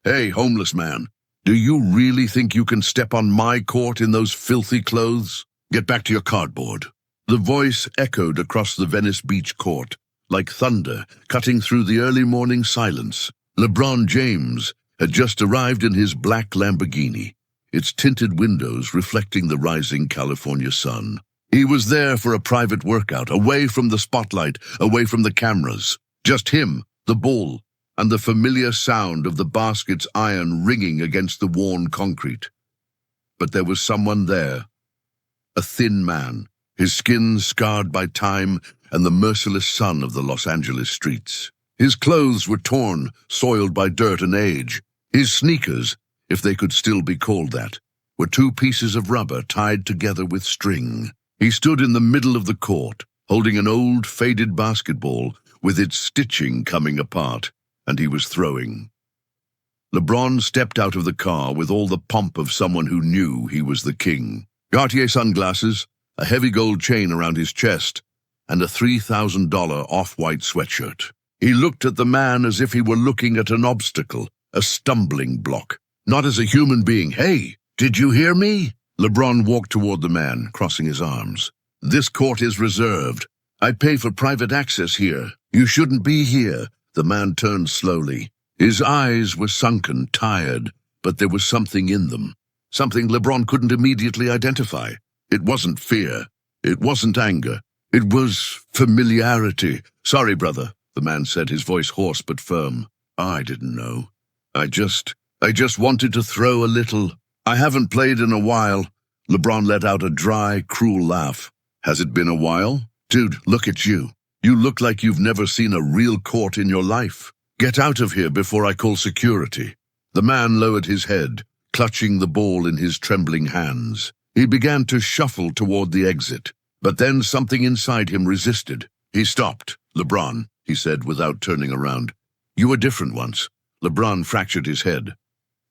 Hey, homeless man, do you really think you can step on my court in those filthy clothes? Get back to your cardboard. The voice echoed across the Venice Beach court, like thunder cutting through the early morning silence. LeBron James had just arrived in his black Lamborghini, its tinted windows reflecting the rising California sun. He was there for a private workout, away from the spotlight, away from the cameras. Just him, the ball, and the familiar sound of the basket's iron ringing against the worn concrete. But there was someone there, a thin man, his skin scarred by time and the merciless sun of the Los Angeles streets. His clothes were torn, soiled by dirt and age. His sneakers, if they could still be called that, were two pieces of rubber tied together with string. He stood in the middle of the court, holding an old, faded basketball with its stitching coming apart, and he was throwing. LeBron stepped out of the car with all the pomp of someone who knew he was the king. Cartier sunglasses, a heavy gold chain around his chest, and a $3,000 off-white sweatshirt. He looked at the man as if he were looking at an obstacle, a stumbling block, not as a human being. "Hey, did you hear me?" LeBron walked toward the man, crossing his arms. "This court is reserved. I pay for private access here. You shouldn't be here." The man turned slowly. His eyes were sunken, tired, but there was something in them. Something LeBron couldn't immediately identify. It wasn't fear. It wasn't anger. It was familiarity. "Sorry, brother," the man said, his voice hoarse but firm. "I didn't know. I just wanted to throw a little. I haven't played in a while." LeBron let out a dry, cruel laugh. "Has it been a while? Dude, look at you. You look like you've never seen a real court in your life. Get out of here before I call security." The man lowered his head, clutching the ball in his trembling hands. He began to shuffle toward the exit, but then something inside him resisted. He stopped. "LeBron," he said without turning around. "You were different once." LeBron fractured his head.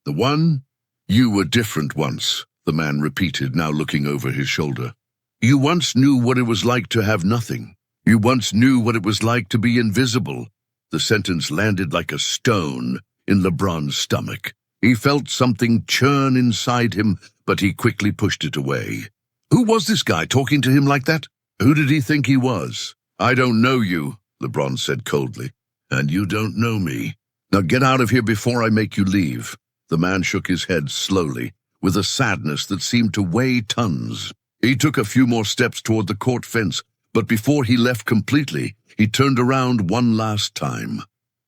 "The one? You were different once," the man repeated, now looking over his shoulder. "You once knew what it was like to have nothing. You once knew what it was like to be invisible." The sentence landed like a stone in LeBron's stomach. He felt something churn inside him, but he quickly pushed it away. Who was this guy talking to him like that? Who did he think he was? "I don't know you," LeBron said coldly. "And you don't know me. Now get out of here before I make you leave." The man shook his head slowly, with a sadness that seemed to weigh tons. He took a few more steps toward the court fence, but before he left completely, he turned around one last time.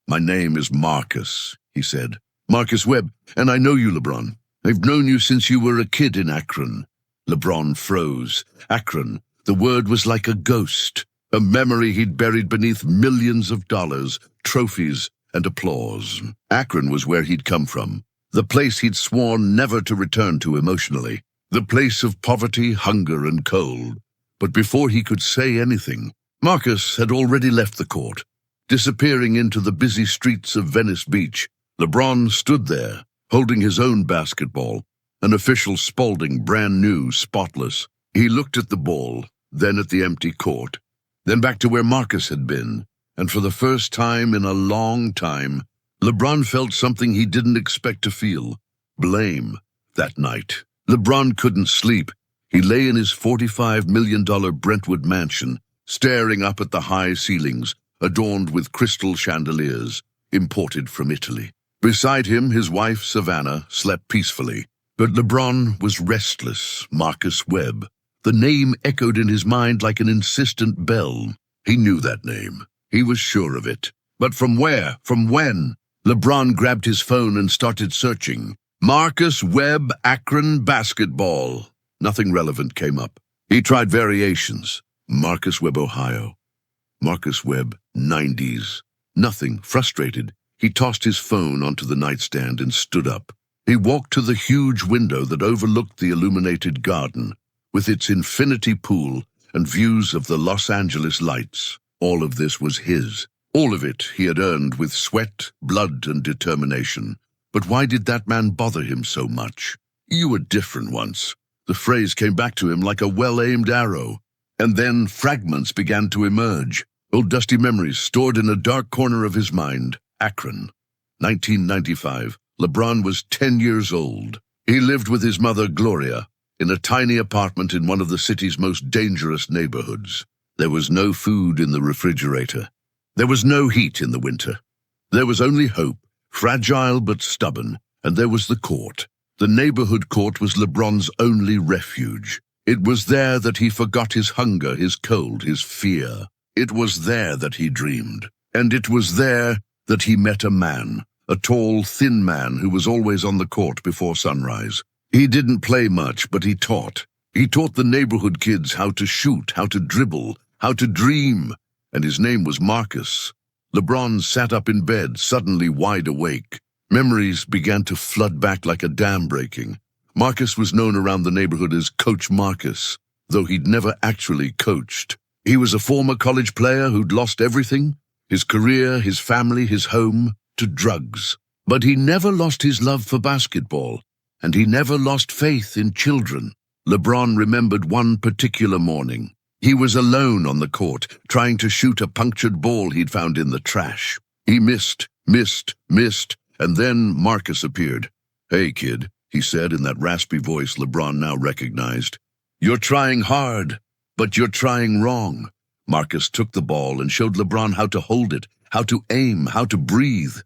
"My name is Marcus," he said. "Marcus Webb, and I know you, LeBron. I've known you since you were a kid in Akron." LeBron froze. Akron, the word was like a ghost, a memory he'd buried beneath millions of dollars, trophies, and applause. Akron was where he'd come from, the place he'd sworn never to return to emotionally, the place of poverty, hunger, and cold. But before he could say anything, Marcus had already left the court, disappearing into the busy streets of Venice Beach. LeBron stood there, holding his own basketball, an official Spalding, brand new, spotless. He looked at the ball, then at the empty court, then back to where Marcus had been, and for the first time in a long time, LeBron felt something he didn't expect to feel: blame. That night, LeBron couldn't sleep. He lay in his $45 million Brentwood mansion, staring up at the high ceilings, adorned with crystal chandeliers, imported from Italy. Beside him, his wife, Savannah, slept peacefully. But LeBron was restless. Marcus Webb. The name echoed in his mind like an insistent bell. He knew that name. He was sure of it. But from where? From when? LeBron grabbed his phone and started searching. Marcus Webb, Akron basketball. Nothing relevant came up. He tried variations. Marcus Webb, Ohio. Marcus Webb, 90s. Nothing. Frustrated, he tossed his phone onto the nightstand and stood up. He walked to the huge window that overlooked the illuminated garden, with its infinity pool and views of the Los Angeles lights. All of this was his. All of it he had earned with sweat, blood, and determination. But why did that man bother him so much? "You were different once." The phrase came back to him like a well-aimed arrow. And then fragments began to emerge, old dusty memories stored in a dark corner of his mind. Akron, 1995, LeBron was 10 years old. He lived with his mother, Gloria, in a tiny apartment in one of the city's most dangerous neighborhoods. There was no food in the refrigerator. There was no heat in the winter. There was only hope, fragile but stubborn, and there was the court. The neighborhood court was LeBron's only refuge. It was there that he forgot his hunger, his cold, his fear. It was there that he dreamed. And it was there that he met a man, a tall, thin man who was always on the court before sunrise. He didn't play much, but he taught. He taught the neighborhood kids how to shoot, how to dribble, how to dream, and his name was Marcus. LeBron sat up in bed, suddenly wide awake. Memories began to flood back like a dam breaking. Marcus was known around the neighborhood as Coach Marcus, though he'd never actually coached. He was a former college player who'd lost everything, his career, his family, his home, to drugs. But he never lost his love for basketball, and he never lost faith in children. LeBron remembered one particular morning. He was alone on the court, trying to shoot a punctured ball he'd found in the trash. He missed, and then Marcus appeared. "Hey, kid," he said in that raspy voice LeBron now recognized. "You're trying hard, but you're trying wrong." Marcus took the ball and showed LeBron how to hold it, how to aim, how to breathe.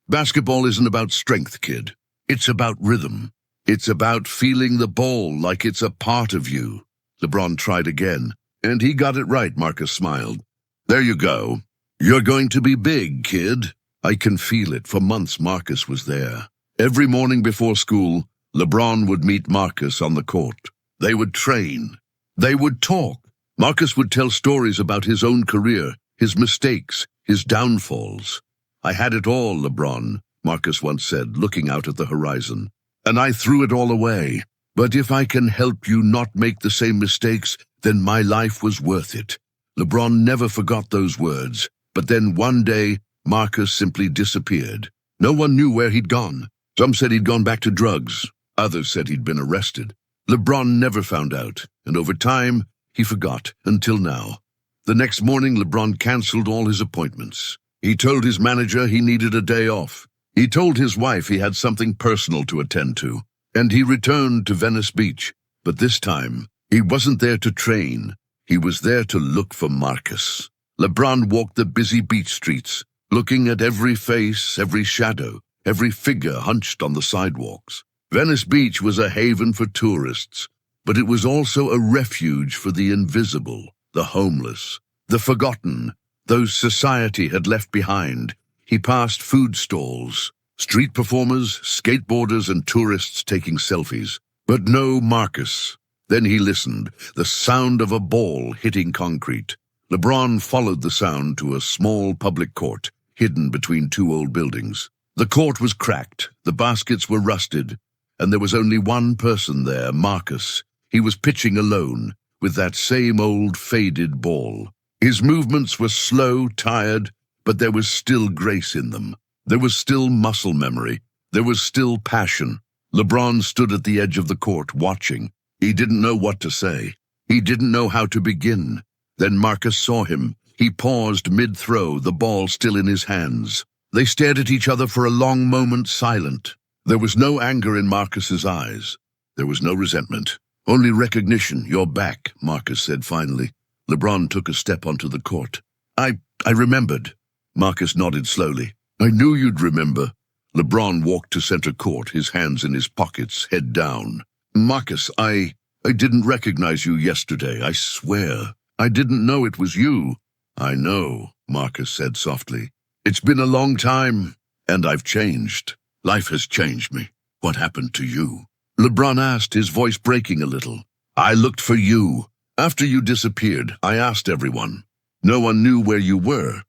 Basketball isn't about strength, kid. It's about rhythm. It's about feeling the ball like it's a part of you. LeBron tried again, and he got it right, Marcus smiled. "There you go. You're going to be big, kid." I can feel it. For months, Marcus was there. Every morning before school, LeBron would meet Marcus on the court. They would train. They would talk. Marcus would tell stories about his own career, his mistakes, his downfalls. "I had it all, LeBron," Marcus once said, looking out at the horizon. "And I threw it all away. But if I can help you not make the same mistakes, then my life was worth it." LeBron never forgot those words. But then one day, Marcus simply disappeared. No one knew where he'd gone. Some said he'd gone back to drugs. Others said he'd been arrested. LeBron never found out, and over time, he forgot, until now. The next morning, LeBron canceled all his appointments. He told his manager he needed a day off. He told his wife he had something personal to attend to. And he returned to Venice Beach. But this time, he wasn't there to train. He was there to look for Marcus. LeBron walked the busy beach streets, looking at every face, every shadow, every figure hunched on the sidewalks. Venice Beach was a haven for tourists, but it was also a refuge for the invisible, the homeless, the forgotten, those society had left behind. He passed food stalls, street performers, skateboarders, and tourists taking selfies. But no Marcus. Then he listened, the sound of a ball hitting concrete. LeBron followed the sound to a small public court, hidden between two old buildings. The court was cracked, the baskets were rusted, and there was only one person there, Marcus. He was pitching alone, with that same old faded ball. His movements were slow, tired, but there was still grace in them. There was still muscle memory. There was still passion. LeBron stood at the edge of the court, watching. He didn't know what to say. He didn't know how to begin. Then Marcus saw him. He paused mid-throw, the ball still in his hands. They stared at each other for a long moment, silent. There was no anger in Marcus's eyes. There was no resentment. "Only recognition. You're back," Marcus said finally. LeBron took a step onto the court. I remembered." Marcus nodded slowly. "I knew you'd remember." LeBron walked to center court, his hands in his pockets, head down. "Marcus, I didn't recognize you yesterday, I swear. I didn't know it was you." "I know," Marcus said softly. "It's been a long time, and I've changed. Life has changed me. What happened to you?" LeBron asked, his voice breaking a little. "I looked for you. After you disappeared, I asked everyone. No one knew where you were."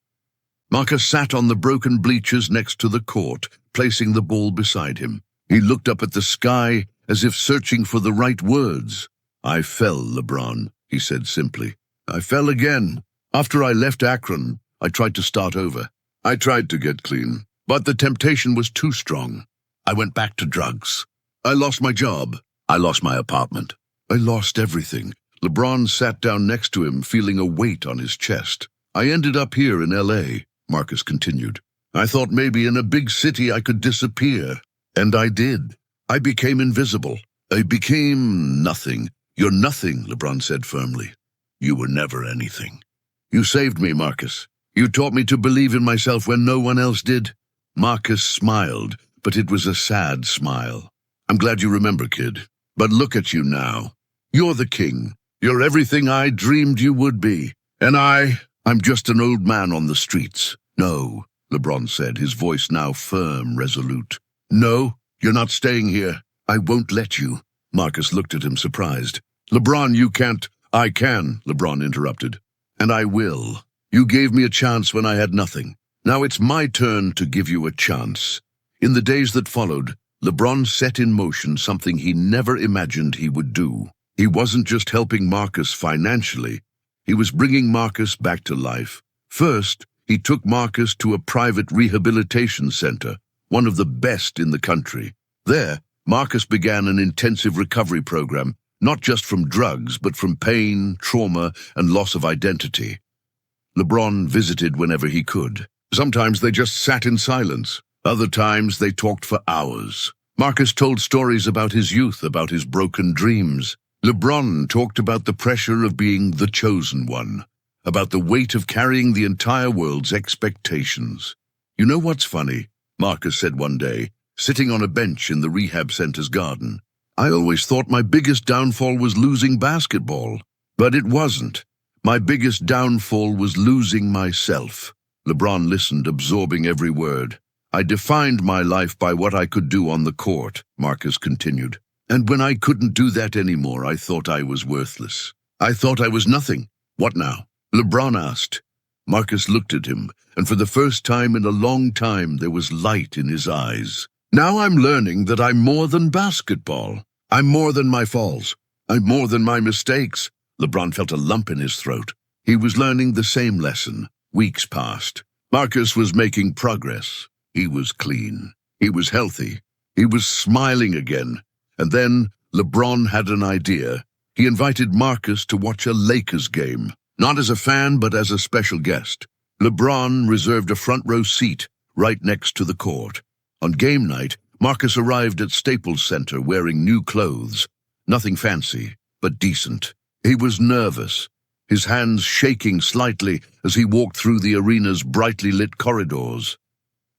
Marcus sat on the broken bleachers next to the court, placing the ball beside him. He looked up at the sky as if searching for the right words. "I fell, LeBron," he said simply. "I fell again. After I left Akron, I tried to start over. I tried to get clean, but the temptation was too strong. I went back to drugs. I lost my job. I lost my apartment. I lost everything." LeBron sat down next to him, feeling a weight on his chest. "I ended up here in L.A., Marcus continued. "I thought maybe in a big city I could disappear. And I did. I became invisible. I became nothing. You're nothing, Lebron said firmly. You were never anything. You saved me, Marcus. You taught me to believe in myself when no one else did. Marcus smiled, but it was a sad smile. I'm glad you remember, kid. But look at you now. You're the king. You're everything I dreamed you would be. And I'm just an old man on the streets. No, Lebron said, his voice now firm, resolute. No, you're not staying here. I won't let you. Marcus looked at him, surprised. Lebron, you can't. I can, Lebron interrupted. And I will. You gave me a chance when I had nothing. Now it's my turn to give you a chance. In the days that followed, Lebron set in motion something he never imagined he would do. He wasn't just helping Marcus financially. He was bringing Marcus back to life. First, he took Marcus to a private rehabilitation center, one of the best in the country. There, Marcus began an intensive recovery program, not just from drugs, but from pain, trauma, and loss of identity. Lebron visited whenever he could. Sometimes they just sat in silence. Other times they talked for hours. Marcus told stories about his youth, about his broken dreams. Lebron talked about the pressure of being the chosen one, about the weight of carrying the entire world's expectations. You know what's funny? Marcus said one day, sitting on a bench in the rehab center's garden. I always thought my biggest downfall was losing basketball, but it wasn't. My biggest downfall was losing myself. Lebron listened, absorbing every word. I defined my life by what I could do on the court, Marcus continued. And when I couldn't do that anymore, I thought I was worthless. I thought I was nothing. What now? Lebron asked. Marcus looked at him, and for the first time in a long time, there was light in his eyes. Now I'm learning that I'm more than basketball. I'm more than my falls. I'm more than my mistakes. Lebron felt a lump in his throat. He was learning the same lesson. Weeks passed. Marcus was making progress. He was clean. He was healthy. He was smiling again. And then Lebron had an idea. He invited Marcus to watch a Lakers game, not as a fan, but as a special guest. Lebron reserved a front row seat right next to the court. On game night, Marcus arrived at Staples Center wearing new clothes. Nothing fancy, but decent. He was nervous, his hands shaking slightly as he walked through the arena's brightly lit corridors.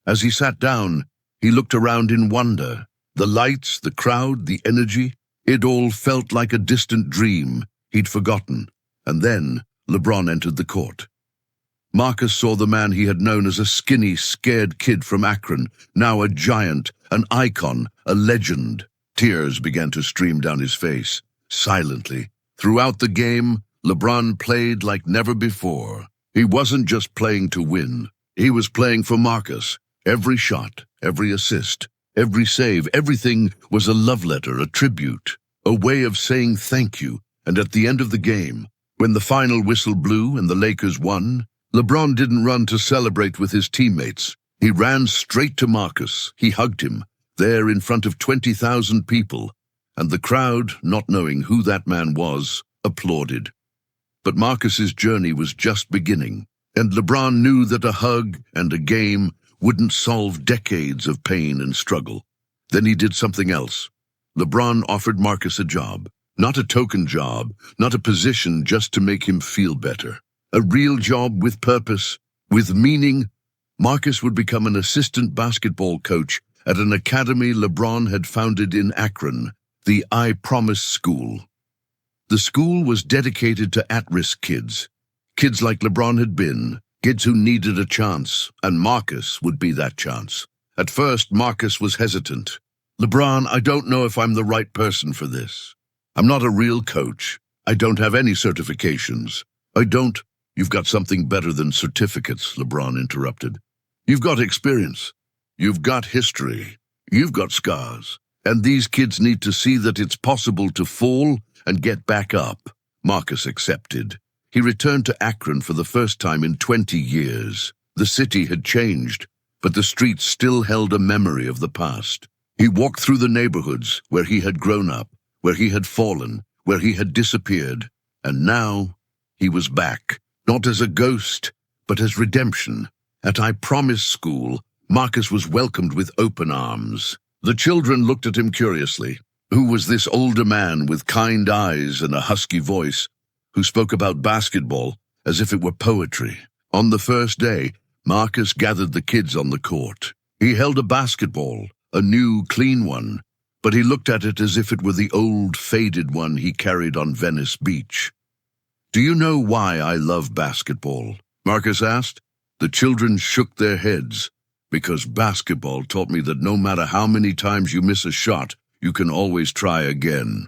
As he sat down, he looked around in wonder. The lights, the crowd, the energy, it all felt like a distant dream he'd forgotten. And then Lebron entered the court. Marcus saw the man he had known as a skinny, scared kid from Akron, now a giant, an icon, a legend. Tears began to stream down his face, silently. Throughout the game, Lebron played like never before. He wasn't just playing to win. He was playing for Marcus. Every shot, every assist, every save, everything was a love letter, a tribute, a way of saying thank you. And at the end of the game, when the final whistle blew and the Lakers won, Lebron didn't run to celebrate with his teammates. He ran straight to Marcus. He hugged him, there in front of 20,000 people, and the crowd, not knowing who that man was, applauded. But Marcus's journey was just beginning, and Lebron knew that a hug and a game wouldn't solve decades of pain and struggle. Then he did something else. Lebron offered Marcus a job, not a token job, not a position just to make him feel better. A real job with purpose, with meaning. Marcus would become an assistant basketball coach at an academy Lebron had founded in Akron, the I Promise School. The school was dedicated to at-risk kids like Lebron had been, kids who needed a chance, and Marcus would be that chance. At first, Marcus was hesitant. Lebron, I don't know if I'm the right person for this. I'm not a real coach. I don't have any certifications. You've got something better than certificates, Lebron interrupted. You've got experience. You've got history. You've got scars. And these kids need to see that it's possible to fall and get back up. Marcus accepted. He returned to Akron for the first time in 20 years. The city had changed, but the streets still held a memory of the past. He walked through the neighborhoods where he had grown up, where he had fallen, where he had disappeared. And now he was back, not as a ghost, but as redemption. At I Promise School, Marcus was welcomed with open arms. The children looked at him curiously. Who was this older man with kind eyes and a husky voice who spoke about basketball as if it were poetry? On the first day, Marcus gathered the kids on the court. He held a basketball, a new, clean one, but he looked at it as if it were the old, faded one he carried on Venice Beach. "Do you know why I love basketball?" Marcus asked. The children shook their heads. "Because basketball taught me that no matter how many times you miss a shot, you can always try again."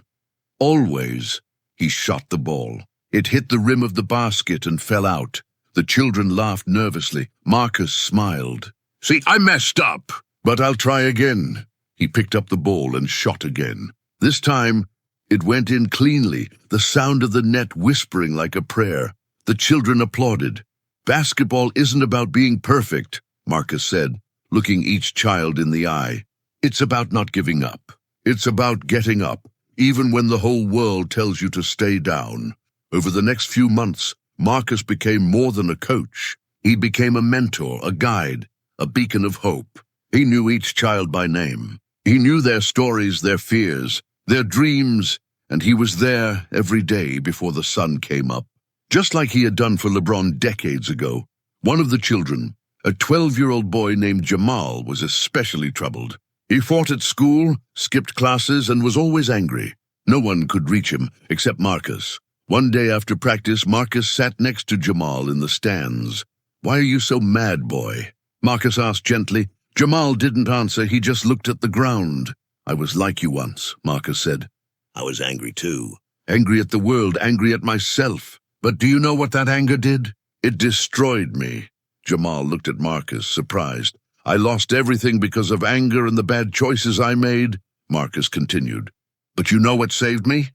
Always. He shot the ball. It hit the rim of the basket and fell out. The children laughed nervously. Marcus smiled. "See, I messed up, but I'll try again." He picked up the ball and shot again. This time, it went in cleanly, the sound of the net whispering like a prayer. The children applauded. "Basketball isn't about being perfect," Marcus said, looking each child in the eye. "It's about not giving up. It's about getting up, even when the whole world tells you to stay down." Over the next few months, Marcus became more than a coach. He became a mentor, a guide, a beacon of hope. He knew each child by name. He knew their stories, their fears, their dreams, and he was there every day before the sun came up. Just like he had done for Lebron decades ago, one of the children, a 12-year-old boy named Jamal, was especially troubled. He fought at school, skipped classes, and was always angry. No one could reach him except Marcus. One day after practice, Marcus sat next to Jamal in the stands. "Why are you so mad, boy?" Marcus asked gently. Jamal didn't answer, he just looked at the ground. "I was like you once," Marcus said. "I was angry too. Angry at the world, angry at myself. But do you know what that anger did? It destroyed me." Jamal looked at Marcus, surprised. "I lost everything because of anger and the bad choices I made," Marcus continued. "But you know what saved me?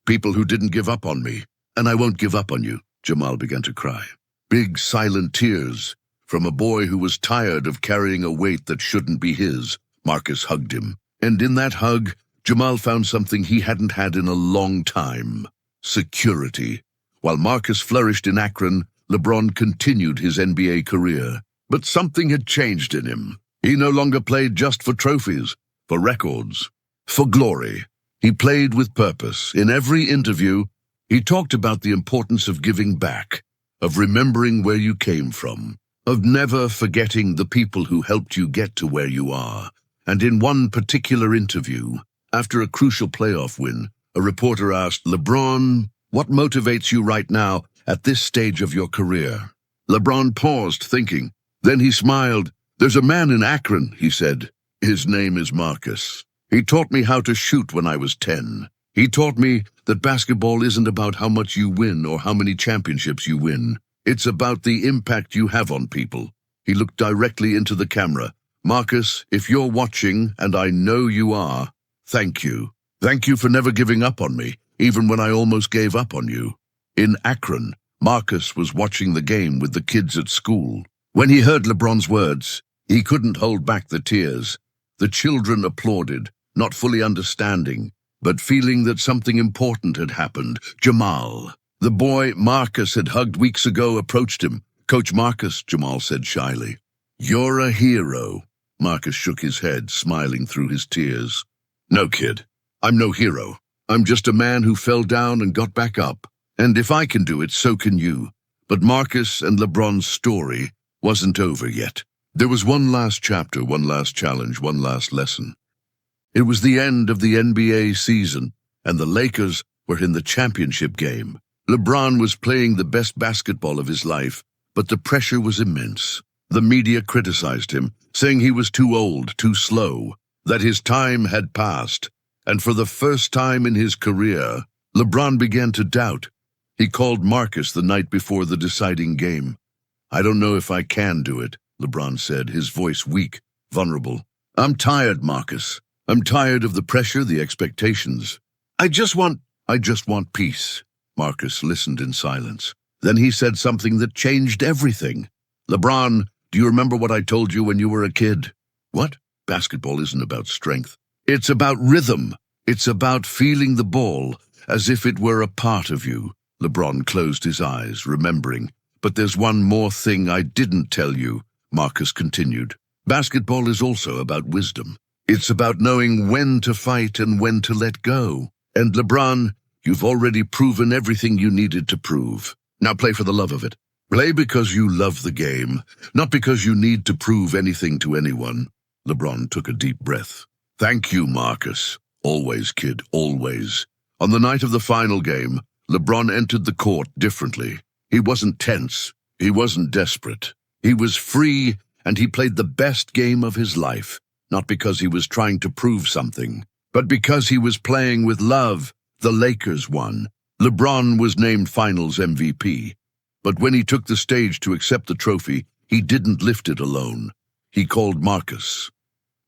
People who didn't give up on me. And I won't give up on you." Jamal began to cry. Big, silent tears from a boy who was tired of carrying a weight that shouldn't be his. Marcus hugged him. And in that hug, Jamal found something he hadn't had in a long time: security. While Marcus flourished in Akron, Lebron continued his NBA career. But something had changed in him. He no longer played just for trophies, for records, for glory. He played with purpose. In every interview, he talked about the importance of giving back, of remembering where you came from, of never forgetting the people who helped you get to where you are. And in one particular interview, after a crucial playoff win, a reporter asked, "LeBron, what motivates you right now at this stage of your career?" LeBron paused, thinking. Then he smiled. "There's a man in Akron," he said. "His name is Marcus. He taught me how to shoot when I was 10. He taught me that basketball isn't about how much you win or how many championships you win. It's about the impact you have on people." He looked directly into the camera. "Marcus, if you're watching, and I know you are, thank you. Thank you for never giving up on me, even when I almost gave up on you." In Akron, Marcus was watching the game with the kids at school. When he heard LeBron's words, he couldn't hold back the tears. The children applauded, not fully understanding, but feeling that something important had happened. Jamal, the boy Marcus had hugged weeks ago, approached him. "Coach Marcus," Jamal said shyly. "You're a hero." Marcus shook his head, smiling through his tears. "No, kid, I'm no hero. I'm just a man who fell down and got back up. And if I can do it, so can you." But Marcus and LeBron's story wasn't over yet. There was one last chapter, one last challenge, one last lesson. It was the end of the NBA season, and the Lakers were in the championship game. LeBron was playing the best basketball of his life, but the pressure was immense. The media criticized him, saying he was too old, too slow, that his time had passed. And for the first time in his career, LeBron began to doubt. He called Marcus the night before the deciding game. "I don't know if I can do it," LeBron said, his voice weak, vulnerable. "I'm tired, Marcus. I'm tired of the pressure, the expectations. I just want peace." Marcus listened in silence. Then he said something that changed everything. "LeBron, do you remember what I told you when you were a kid?" "What?" "Basketball isn't about strength. It's about rhythm. It's about feeling the ball as if it were a part of you." LeBron closed his eyes, remembering. "But there's one more thing I didn't tell you," Marcus continued. "Basketball is also about wisdom. It's about knowing when to fight and when to let go. And LeBron, you've already proven everything you needed to prove. Now play for the love of it. Play because you love the game, not because you need to prove anything to anyone. LeBron took a deep breath. Thank you, Marcus. Always, kid, always. On the night of the final game, LeBron entered the court differently. He wasn't tense. He wasn't desperate. He was free, and he played the best game of his life, not because he was trying to prove something, but because he was playing with love. The Lakers won. LeBron was named Finals MVP. But when he took the stage to accept the trophy, he didn't lift it alone. He called Marcus.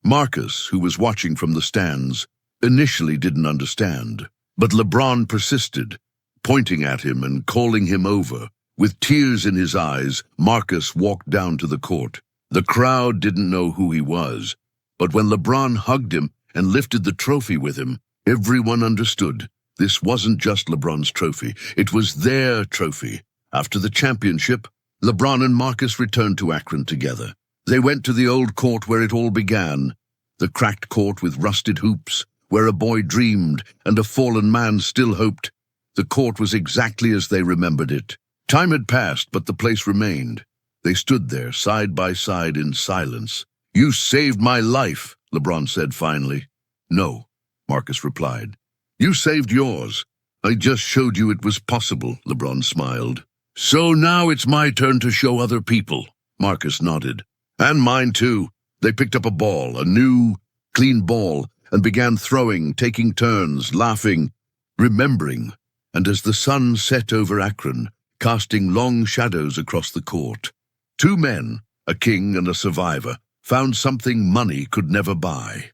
Marcus, who was watching from the stands, initially didn't understand. But LeBron persisted, pointing at him and calling him over. With tears in his eyes, Marcus walked down to the court. The crowd didn't know who he was, but when LeBron hugged him and lifted the trophy with him, everyone understood. This wasn't just LeBron's trophy, it was their trophy. After the championship, LeBron and Marcus returned to Akron together. They went to the old court where it all began, the cracked court with rusted hoops, where a boy dreamed and a fallen man still hoped. The court was exactly as they remembered it. Time had passed, but the place remained. They stood there, side by side, in silence. "You saved my life," LeBron said finally. "No," Marcus replied. "You saved yours. I just showed you it was possible," LeBron smiled. "So now it's my turn to show other people," Marcus nodded. "And mine too." They picked up a ball, a new, clean ball, and began throwing, taking turns, laughing, remembering. And as the sun set over Akron, casting long shadows across the court, two men, a king and a survivor, found something money could never buy.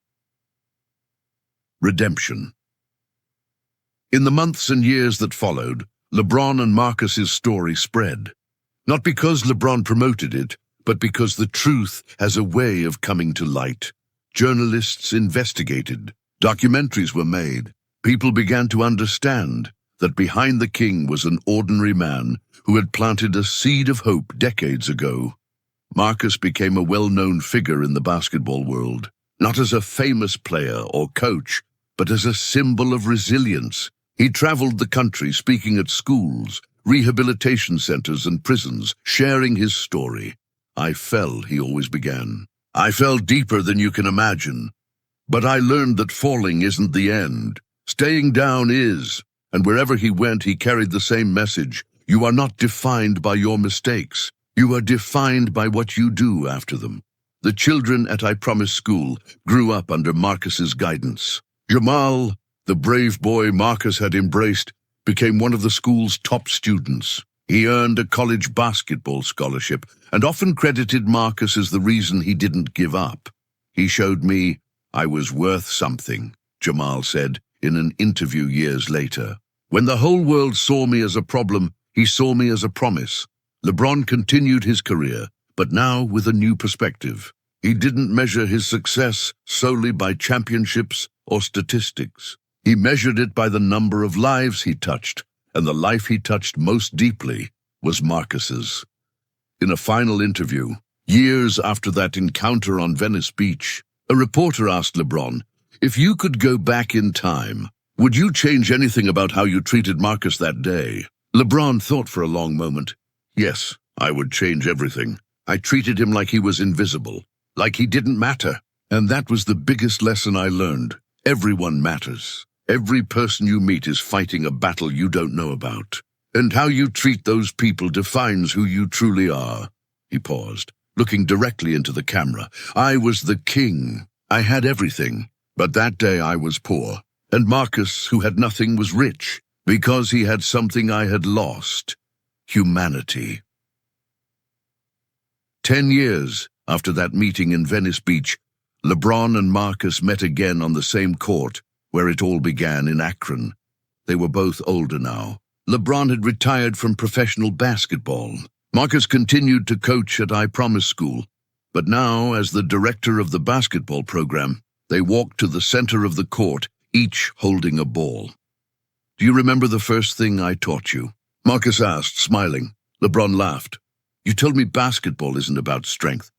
Redemption. In the months and years that followed, LeBron and Marcus's story spread. Not because LeBron promoted it, but because the truth has a way of coming to light. Journalists investigated, documentaries were made. People began to understand that behind the king was an ordinary man who had planted a seed of hope decades ago. Marcus became a well-known figure in the basketball world, not as a famous player or coach, but as a symbol of resilience. He traveled the country speaking at schools, rehabilitation centers, and prisons, sharing his story. "I fell," he always began. "I fell deeper than you can imagine. But I learned that falling isn't the end. Staying down is." And wherever he went, he carried the same message. You are not defined by your mistakes. You are defined by what you do after them. The children at I Promise School grew up under Marcus's guidance. Jamal, the brave boy Marcus had embraced, became one of the school's top students. He earned a college basketball scholarship and often credited Marcus as the reason he didn't give up. "He showed me I was worth something," Jamal said in an interview years later. "When the whole world saw me as a problem, he saw me as a promise." LeBron continued his career, but now with a new perspective. He didn't measure his success solely by championships or statistics. He measured it by the number of lives he touched, and the life he touched most deeply was Marcus's. In a final interview, years after that encounter on Venice Beach, a reporter asked LeBron, "If you could go back in time, would you change anything about how you treated Marcus that day?" LeBron thought for a long moment. "Yes, I would change everything. I treated him like he was invisible, like he didn't matter. And that was the biggest lesson I learned. Everyone matters. Every person you meet is fighting a battle you don't know about. And how you treat those people defines who you truly are." He paused, looking directly into the camera. "I was the king. I had everything. But that day I was poor. And Marcus, who had nothing, was rich, because he had something I had lost: humanity." 10 years after that meeting in Venice Beach, LeBron and Marcus met again on the same court where it all began in Akron. They were both older now. LeBron had retired from professional basketball. Marcus continued to coach at I Promise School, but now, as the director of the basketball program, they walked to the center of the court, each holding a ball. "Do you remember the first thing I taught you?" Marcus asked, smiling. LeBron laughed. "You told me basketball isn't about strength.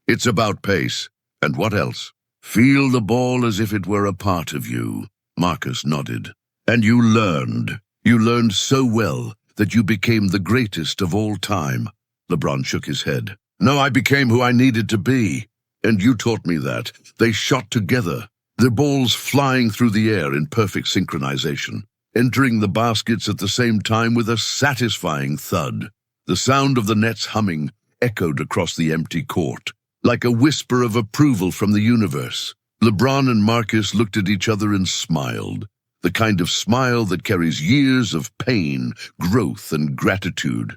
It's about pace. And what else? Feel the ball as if it were a part of you. Marcus nodded. And you learned. You learned so well that you became the greatest of all time. Lebron shook his head. No, I became who I needed to be. And you taught me that. They shot together, their balls flying through the air in perfect synchronization, entering the baskets at the same time with a satisfying thud. The sound of the nets humming echoed across the empty court, like a whisper of approval from the universe. Lebron and Marcus looked at each other and smiled, the kind of smile that carries years of pain, growth, and gratitude.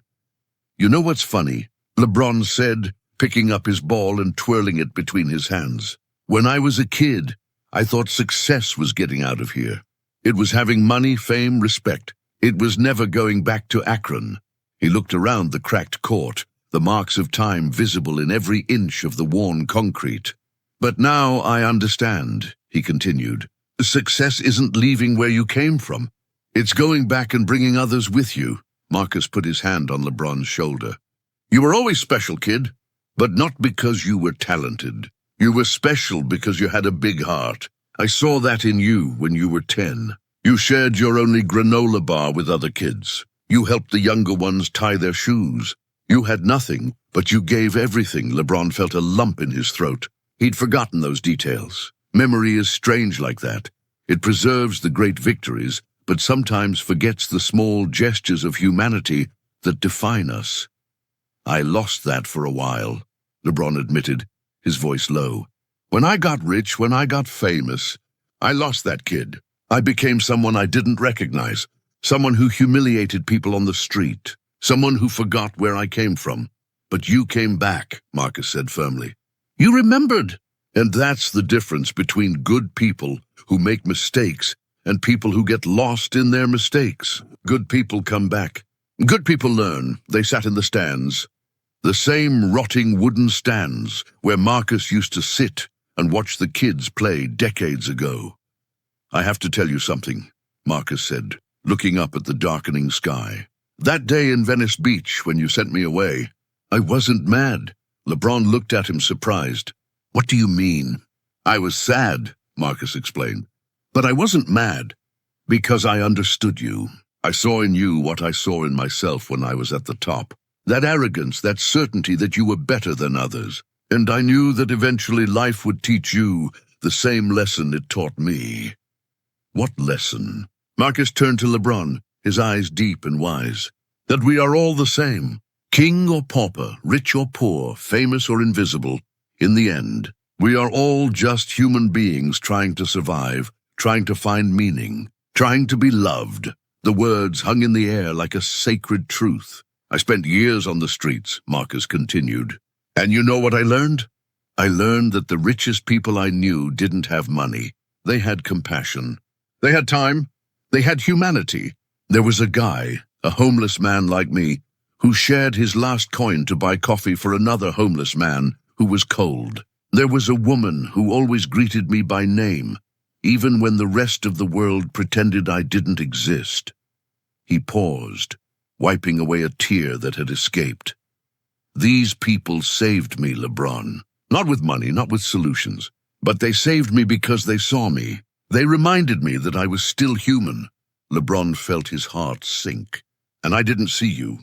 You know what's funny? Lebron said, picking up his ball and twirling it between his hands. When I was a kid, I thought success was getting out of here. It was having money, fame, respect. It was never going back to Akron. He looked around the cracked court, the marks of time visible in every inch of the worn concrete. But now I understand, he continued. Success isn't leaving where you came from. It's going back and bringing others with you. Marcus put his hand on Lebron's shoulder. You were always special, kid, but not because you were talented. You were special because you had a big heart. I saw that in you when you were 10. You shared your only granola bar with other kids. You helped the younger ones tie their shoes. You had nothing, but you gave everything. Lebron felt a lump in his throat. He'd forgotten those details. Memory is strange like that. It preserves the great victories, but sometimes forgets the small gestures of humanity that define us. I lost that for a while, Lebron admitted, his voice low. When I got rich, when I got famous, I lost that kid. I became someone I didn't recognize, someone who humiliated people on the street, someone who forgot where I came from. But you came back, Marcus said firmly. You remembered. And that's the difference between good people who make mistakes and people who get lost in their mistakes. Good people come back. Good people learn. They sat in the stands. The same rotting wooden stands where Marcus used to sit and watch the kids play decades ago. I have to tell you something, Marcus said, looking up at the darkening sky. That day in Venice Beach when you sent me away, I wasn't mad. Lebron looked at him surprised. What do you mean? I was sad, Marcus explained. But I wasn't mad, because I understood you. I saw in you what I saw in myself when I was at the top. That arrogance, that certainty that you were better than others. And I knew that eventually life would teach you the same lesson it taught me. What lesson? Marcus turned to Lebron, his eyes deep and wise. That we are all the same. King or pauper, rich or poor, famous or invisible. In the end, we are all just human beings trying to survive, trying to find meaning, trying to be loved. The words hung in the air like a sacred truth. I spent years on the streets, Marcus continued. And you know what I learned? I learned that the richest people I knew didn't have money. They had compassion. They had time. They had humanity. There was a guy, a homeless man like me, who shared his last coin to buy coffee for another homeless man who was cold. There was a woman who always greeted me by name, even when the rest of the world pretended I didn't exist. He paused, wiping away a tear that had escaped. These people saved me, Lebron. Not with money, not with solutions, but they saved me because they saw me. They reminded me that I was still human. Lebron felt his heart sink. And I didn't see you.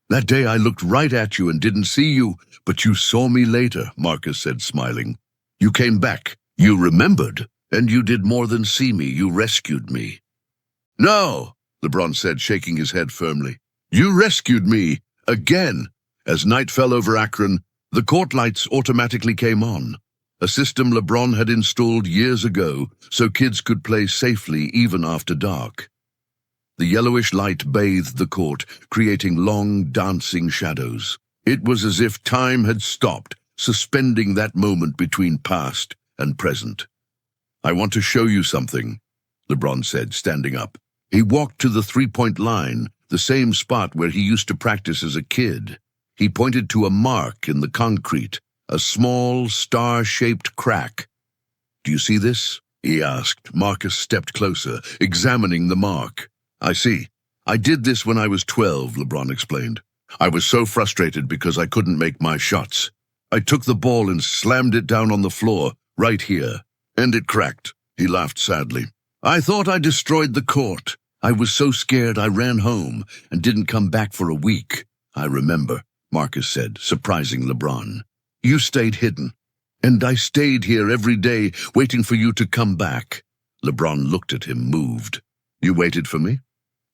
That day I looked right at you and didn't see you, but you saw me later, Marcus said, smiling. You came back. You remembered. And you did more than see me. You rescued me. No, Lebron said, shaking his head firmly. You rescued me. Again. As night fell over Akron, the court lights automatically came on. A system Lebron had installed years ago so kids could play safely even after dark. The yellowish light bathed the court, creating long, dancing shadows. It was as if time had stopped, suspending that moment between past and present. I want to show you something, Lebron said, standing up. He walked to the three-point line, the same spot where he used to practice as a kid. He pointed to a mark in the concrete, a small, star-shaped crack. Do you see this? He asked. Marcus stepped closer, examining the mark. I see. I did this when I was 12, Lebron explained. I was so frustrated because I couldn't make my shots. I took the ball and slammed it down on the floor, right here. And it cracked. He laughed sadly. I thought I destroyed the court. I was so scared I ran home and didn't come back for a week. I remember, Marcus said, surprising Lebron. You stayed hidden. And I stayed here every day, waiting for you to come back. Lebron looked at him, moved. You waited for me?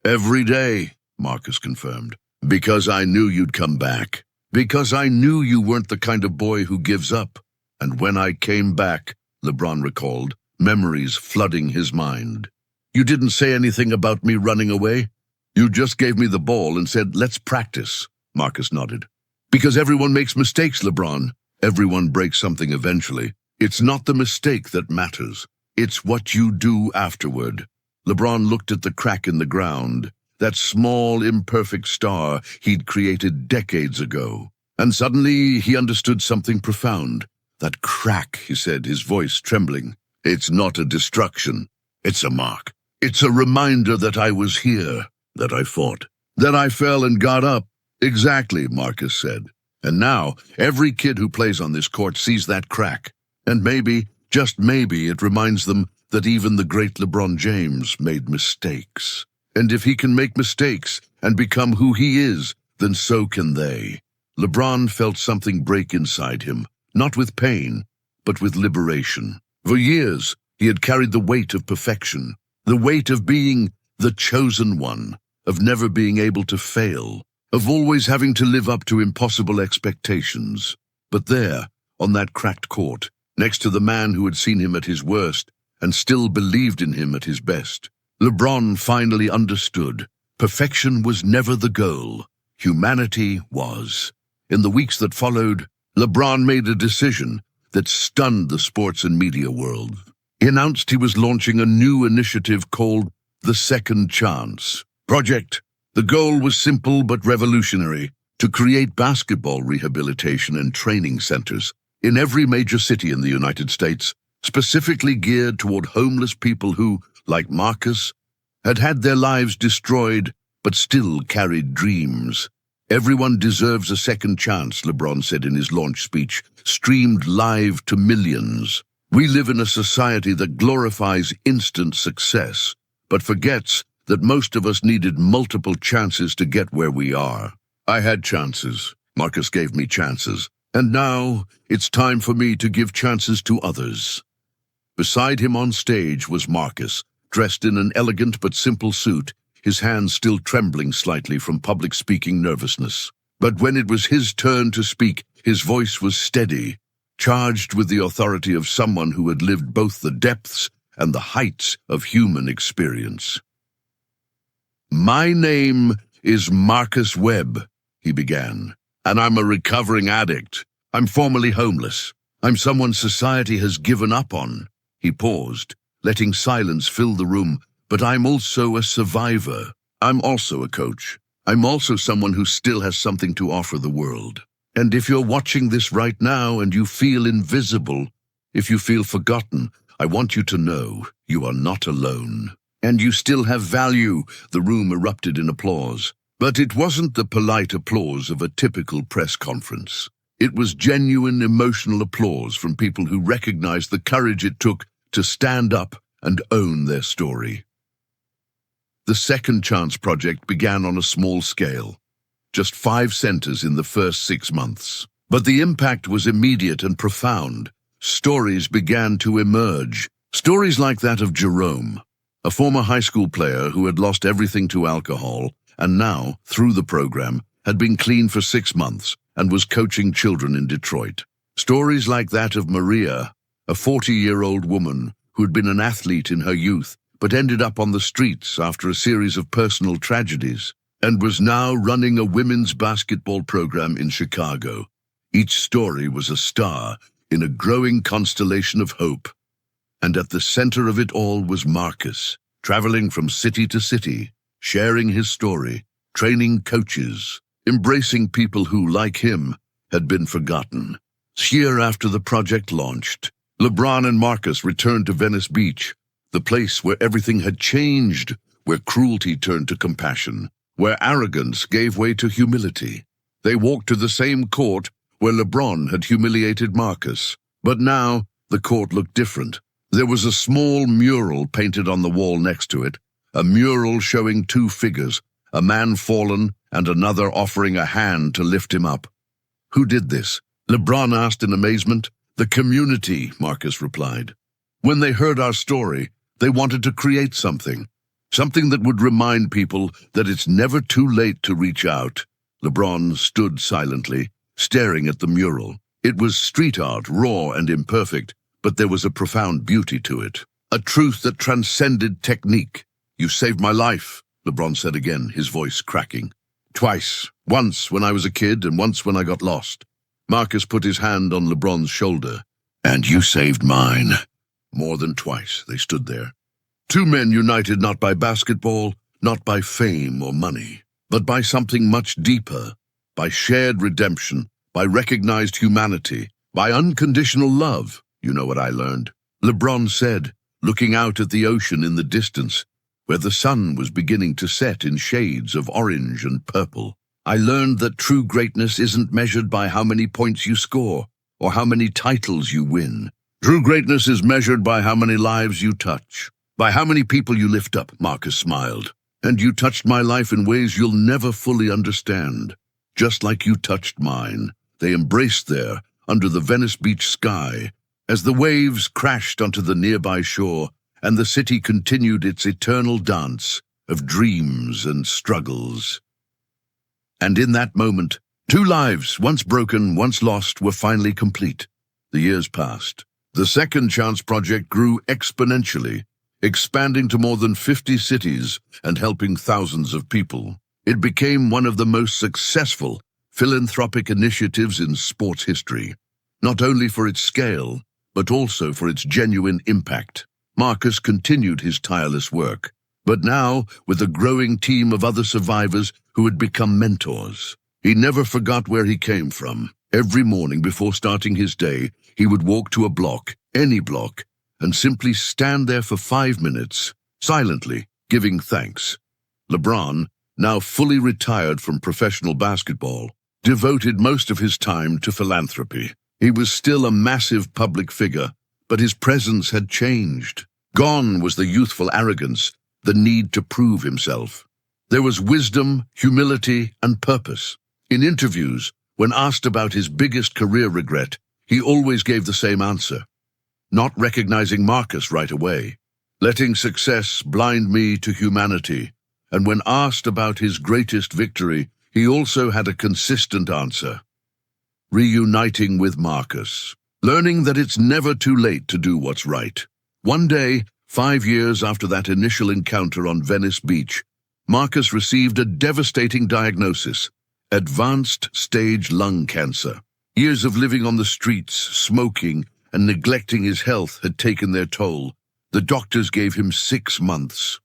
Every day, Marcus confirmed. Because I knew you'd come back. Because I knew you weren't the kind of boy who gives up. And when I came back, Lebron recalled, memories flooding his mind. You didn't say anything about me running away. You just gave me the ball and said, let's practice. Marcus nodded. Because everyone makes mistakes, Lebron. Everyone breaks something eventually. It's not the mistake that matters. It's what you do afterward. Lebron looked at the crack in the ground, that small, imperfect star he'd created decades ago. And suddenly he understood something profound. That crack, he said, his voice trembling. It's not a destruction. It's a mark. It's a reminder that I was here, that I fought, that I fell and got up. Exactly, Marcus said. And now, every kid who plays on this court sees that crack. And maybe, just maybe, it reminds them that even the great LeBron James made mistakes. And if he can make mistakes and become who he is, then so can they. LeBron felt something break inside him, not with pain, but with liberation. For years, he had carried the weight of perfection, the weight of being the chosen one, of never being able to fail, of always having to live up to impossible expectations. But there, on that cracked court, next to the man who had seen him at his worst and still believed in him at his best, LeBron finally understood. Perfection was never the goal. Humanity was. In the weeks that followed, LeBron made a decision that stunned the sports and media world. He announced he was launching a new initiative called the Second Chance Project. The goal was simple but revolutionary: to create basketball rehabilitation and training centers in every major city in the United States, specifically geared toward homeless people who, like Marcus, had had their lives destroyed but still carried dreams. Everyone deserves a second chance, LeBron said in his launch speech, streamed live to millions. We live in a society that glorifies instant success, but forgets that most of us needed multiple chances to get where we are. I had chances. Marcus gave me chances. And now it's time for me to give chances to others. Beside him on stage was Marcus, dressed in an elegant but simple suit, his hands still trembling slightly from public speaking nervousness. But when it was his turn to speak, his voice was steady, charged with the authority of someone who had lived both the depths and the heights of human experience. My name is Marcus Webb, he began, and I'm a recovering addict. I'm formerly homeless. I'm someone society has given up on. He paused, letting silence fill the room. But I'm also a survivor. I'm also a coach. I'm also someone who still has something to offer the world. And if you're watching this right now and you feel invisible, if you feel forgotten, I want you to know you are not alone. And you still have value. The room erupted in applause. But it wasn't the polite applause of a typical press conference. It was genuine emotional applause from people who recognized the courage it took to stand up and own their story. The Second Chance Project began on a small scale, just 5 centers in the first 6 months. But the impact was immediate and profound. Stories began to emerge. Stories like that of Jerome, a former high school player who had lost everything to alcohol and now, through the program, had been clean for 6 months and was coaching children in Detroit. Stories like that of Maria, a 40-year-old woman who had been an athlete in her youth but ended up on the streets after a series of personal tragedies and was now running a women's basketball program in Chicago. Each story was a star in a growing constellation of hope. And at the center of it all was Marcus, traveling from city to city, sharing his story, training coaches, embracing people who, like him, had been forgotten. A year after the project launched, Lebron and Marcus returned to Venice Beach, the place where everything had changed, where cruelty turned to compassion, where arrogance gave way to humility. They walked to the same court where Lebron had humiliated Marcus. But now, the court looked different. There was a small mural painted on the wall next to it, a mural showing two figures, a man fallen and another offering a hand to lift him up. Who did this? Lebron asked in amazement. The community, Marcus replied. When they heard our story, they wanted to create something that would remind people that it's never too late to reach out. Lebron stood silently, staring at the mural. It was street art, raw and imperfect, but there was a profound beauty to it, a truth that transcended technique. You saved my life, Lebron said again, his voice cracking. Twice, once when I was a kid and once when I got lost. Marcus put his hand on Lebron's shoulder. And you saved mine. More than twice, they stood there. Two men united not by basketball, not by fame or money, but by something much deeper, by shared redemption, by recognized humanity, by unconditional love. You know what I learned? Lebron said, looking out at the ocean in the distance, where the sun was beginning to set in shades of orange and purple. I learned that true greatness isn't measured by how many points you score or how many titles you win. True greatness is measured by how many lives you touch, by how many people you lift up, Marcus smiled. And you touched my life in ways you'll never fully understand. Just like you touched mine, they embraced there, under the Venice Beach sky, as the waves crashed onto the nearby shore, and the city continued its eternal dance of dreams and struggles. And in that moment, two lives, once broken, once lost, were finally complete. The years passed. The Second Chance Project grew exponentially, expanding to more than 50 cities and helping thousands of people. It became one of the most successful philanthropic initiatives in sports history, not only for its scale, but also for its genuine impact. Marcus continued his tireless work, but now with a growing team of other survivors who had become mentors. He never forgot where he came from. Every morning before starting his day, he would walk to a block, any block, and simply stand there for 5 minutes, silently, giving thanks. Lebron, now fully retired from professional basketball, devoted most of his time to philanthropy. He was still a massive public figure, but his presence had changed. Gone was the youthful arrogance, the need to prove himself. There was wisdom, humility, and purpose. In interviews, when asked about his biggest career regret, he always gave the same answer. Not recognizing Marcus right away, letting success blind me to humanity. And when asked about his greatest victory, he also had a consistent answer. Reuniting with Marcus, learning that it's never too late to do what's right. One day, 5 years after that initial encounter on Venice Beach, Marcus received a devastating diagnosis: advanced stage lung cancer. Years of living on the streets, smoking, and neglecting his health had taken their toll. The doctors gave him 6 months.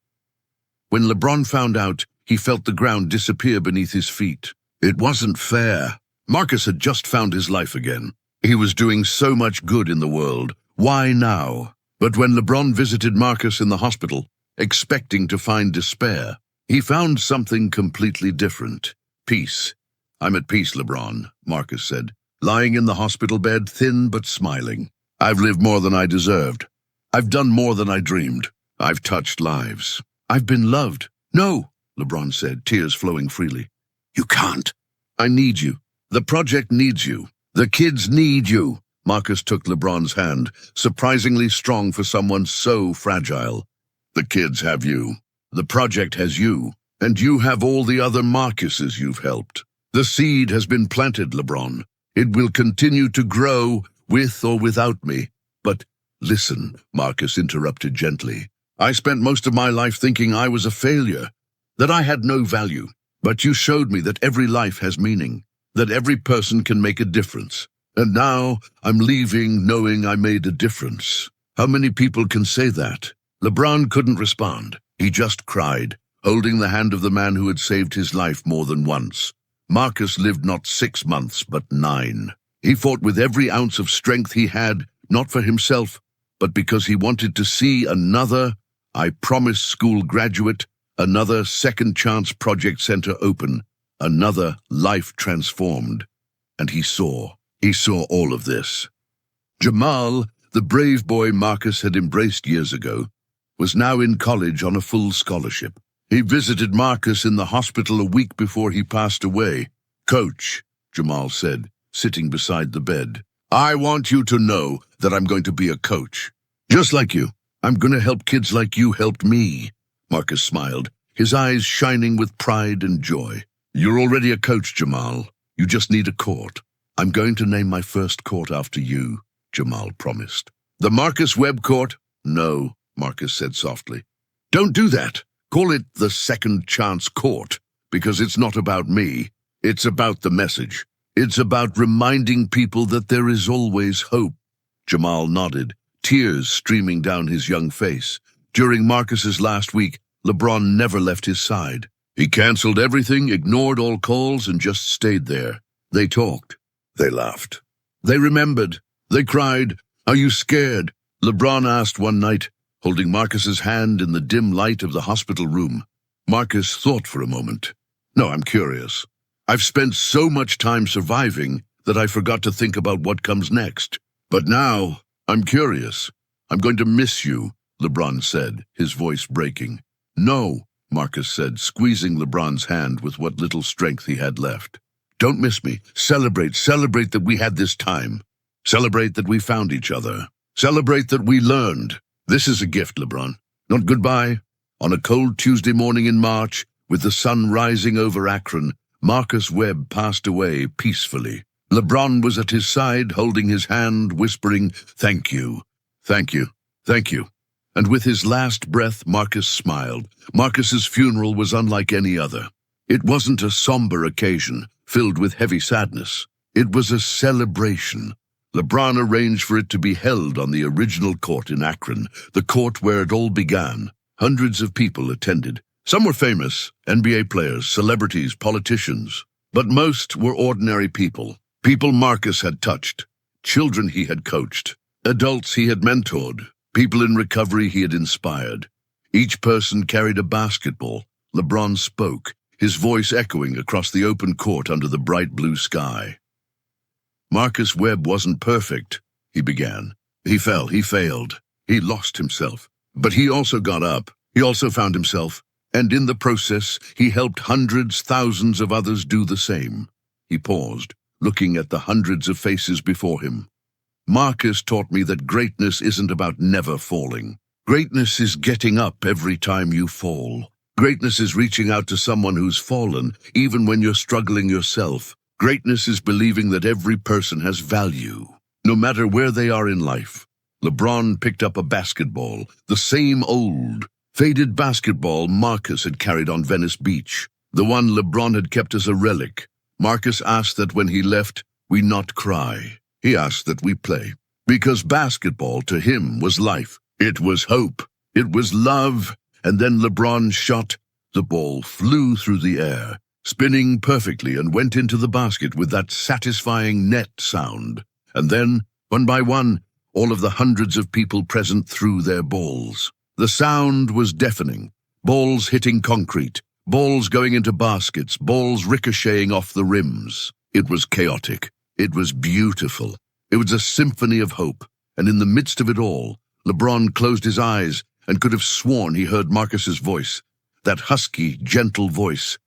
When Lebron found out, he felt the ground disappear beneath his feet. It wasn't fair. Marcus had just found his life again. He was doing so much good in the world. Why now? But when Lebron visited Marcus in the hospital, expecting to find despair, he found something completely different. Peace. I'm at peace, Lebron, Marcus said, lying in the hospital bed, thin but smiling. I've lived more than I deserved. I've done more than I dreamed. I've touched lives. I've been loved. No, Lebron said, tears flowing freely. You can't. I need you. The project needs you. The kids need you. Marcus took Lebron's hand, surprisingly strong for someone so fragile. The kids have you. The project has you. And you have all the other Marcuses you've helped. The seed has been planted, Lebron. It will continue to grow, with or without me. But listen, Marcus interrupted gently. I spent most of my life thinking I was a failure, that I had no value. But you showed me that every life has meaning, that every person can make a difference. And now I'm leaving knowing I made a difference. How many people can say that? Lebron couldn't respond. He just cried, holding the hand of the man who had saved his life more than once. Marcus lived not 6 months, but 9. He fought with every ounce of strength he had, not for himself, but because he wanted to see another I Promise school graduate, another Second Chance Project Center open, another life transformed. And he saw all of this. Jamal, The brave boy Marcus had embraced years ago was now in college on a full scholarship. He visited Marcus in the hospital a week before he passed away. "Coach," Jamal said, sitting beside the bed, "I want you to know that I'm going to be a coach. Just like you. I'm going to help kids like you helped me." Marcus smiled, his eyes shining with pride and joy. "You're already a coach, Jamal. You just need a court. I'm going to name my first court after you," Jamal promised. "The Marcus Webb Court?" "No," Marcus said softly. "Don't do that. Call it the Second Chance Court, because it's not about me. It's about the message. It's about reminding people that there is always hope." Jamal nodded, tears streaming down his young face. During Marcus's last week, Lebron never left his side. He canceled everything, ignored all calls, and just stayed there. They talked. They laughed. They remembered. They cried. "Are you scared?" Lebron asked one night, holding Marcus's hand in the dim light of the hospital room. Marcus thought for a moment. "No, I'm curious. I've spent so much time surviving that I forgot to think about what comes next. But now, I'm curious. I'm going to miss you," Lebron said, his voice breaking. "No," Marcus said, squeezing Lebron's hand with what little strength he had left. "Don't miss me. Celebrate that we had this time. Celebrate that we found each other. Celebrate that we learned. This is a gift, Lebron. Not goodbye." On a cold Tuesday morning in March, with the sun rising over Akron, Marcus Webb passed away peacefully. Lebron was at his side, holding his hand, whispering, "Thank you, thank you, thank you." And with his last breath, Marcus smiled. Marcus's funeral was unlike any other. It wasn't a somber occasion, filled with heavy sadness. It was a celebration. Lebron arranged for it to be held on the original court in Akron, the court where it all began. Hundreds of people attended. Some were famous, NBA players, celebrities, politicians. But most were ordinary people. People Marcus had touched. Children he had coached. Adults he had mentored. People in recovery he had inspired. Each person carried a basketball. Lebron spoke, his voice echoing across the open court under the bright blue sky. "Marcus Webb wasn't perfect," he began. "He fell, he failed, he lost himself. But he also got up, he also found himself, and in the process he helped hundreds, thousands of others do the same." He paused, looking at the hundreds of faces before him. "Marcus taught me that greatness isn't about never falling. Greatness is getting up every time you fall. Greatness is reaching out to someone who's fallen, even when you're struggling yourself. Greatness is believing that every person has value, no matter where they are in life." Lebron picked up a basketball, the same old, faded basketball Marcus had carried on Venice Beach, the one Lebron had kept as a relic. Marcus asked that when he left, we not cry. He asked that we play. Because basketball, to him, was life. It was hope. It was love. And then Lebron shot. The ball flew through the air, spinning perfectly, and went into the basket with that satisfying net sound. And then, one by one, all of the hundreds of people present threw their balls. The sound was deafening. Balls hitting concrete, balls going into baskets, balls ricocheting off the rims. It was chaotic. It was beautiful. It was a symphony of hope. And in the midst of it all, Lebron closed his eyes and could have sworn he heard Marcus's voice, that husky, gentle voice.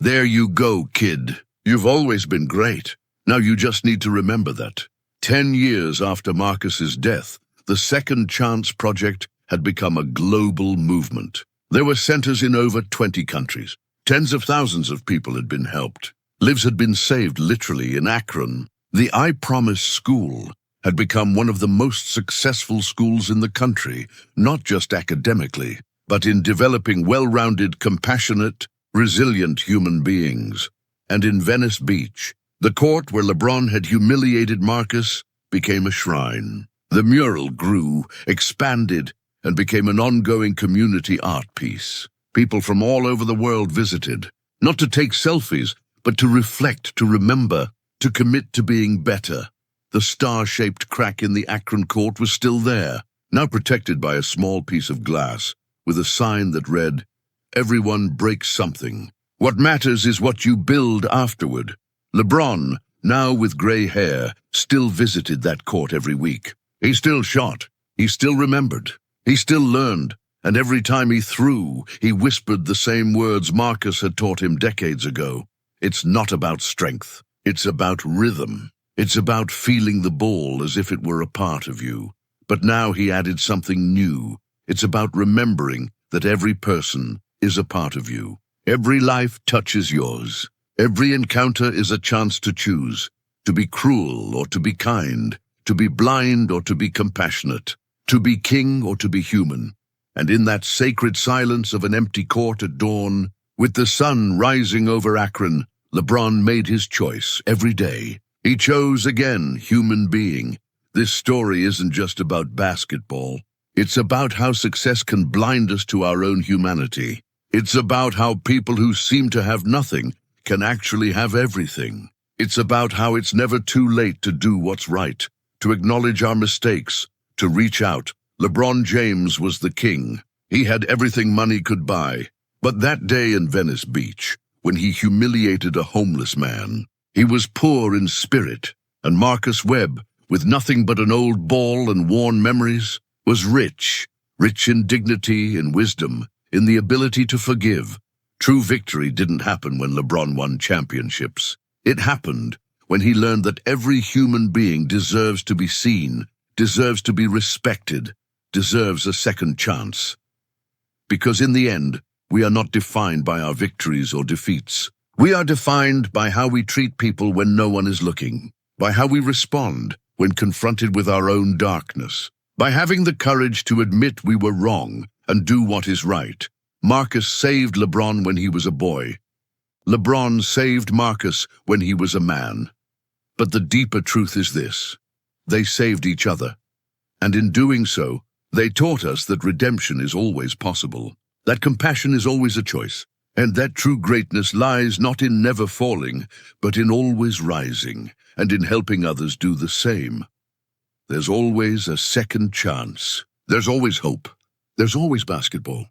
"There you go, kid. You've always been great. Now you just need to remember that." 10 years after Marcus's death, the Second Chance Project had become a global movement. There were centers in over 20 countries. Tens of thousands of people had been helped. Lives had been saved literally in Akron. The I Promise School had become one of the most successful schools in the country, not just academically, but in developing well-rounded, compassionate, resilient human beings. And in Venice Beach, the court where Lebron had humiliated Marcus became a shrine. The mural grew, expanded, and became an ongoing community art piece. People from all over the world visited, not to take selfies, but to reflect, to remember, to commit to being better. The star-shaped crack in the Akron court was still there, now protected by a small piece of glass, with a sign that read, "Everyone breaks something. What matters is what you build afterward." Lebron, now with gray hair, still visited that court every week. He still shot. He still remembered. He still learned. And every time he threw, he whispered the same words Marcus had taught him decades ago. It's not about strength. It's about rhythm. It's about feeling the ball as if it were a part of you. But now he added something new. It's about remembering that every person is a part of you. Every life touches yours. Every encounter is a chance to choose, to be cruel or to be kind, to be blind or to be compassionate, to be king or to be human. And in that sacred silence of an empty court at dawn, with the sun rising over Akron, Lebron made his choice every day. He chose again, human being. This story isn't just about basketball. It's about how success can blind us to our own humanity. It's about how people who seem to have nothing can actually have everything. It's about how it's never too late to do what's right, to acknowledge our mistakes, to reach out. LeBron James was the king. He had everything money could buy. But that day in Venice Beach, when he humiliated a homeless man, he was poor in spirit. And Marcus Webb, with nothing but an old ball and worn memories, was rich in dignity, in wisdom, in the ability to forgive. True victory didn't happen when LeBron won championships. It happened when he learned that every human being deserves to be seen, deserves to be respected, deserves a second chance. Because in the end, we are not defined by our victories or defeats. We are defined by how we treat people when no one is looking, by how we respond when confronted with our own darkness, by having the courage to admit we were wrong and do what is right. Marcus saved LeBron when he was a boy. LeBron saved Marcus when he was a man. But the deeper truth is this: they saved each other. And in doing so, they taught us that redemption is always possible, that compassion is always a choice, and that true greatness lies not in never falling, but in always rising, and in helping others do the same. There's always a second chance. There's always hope. There's always basketball.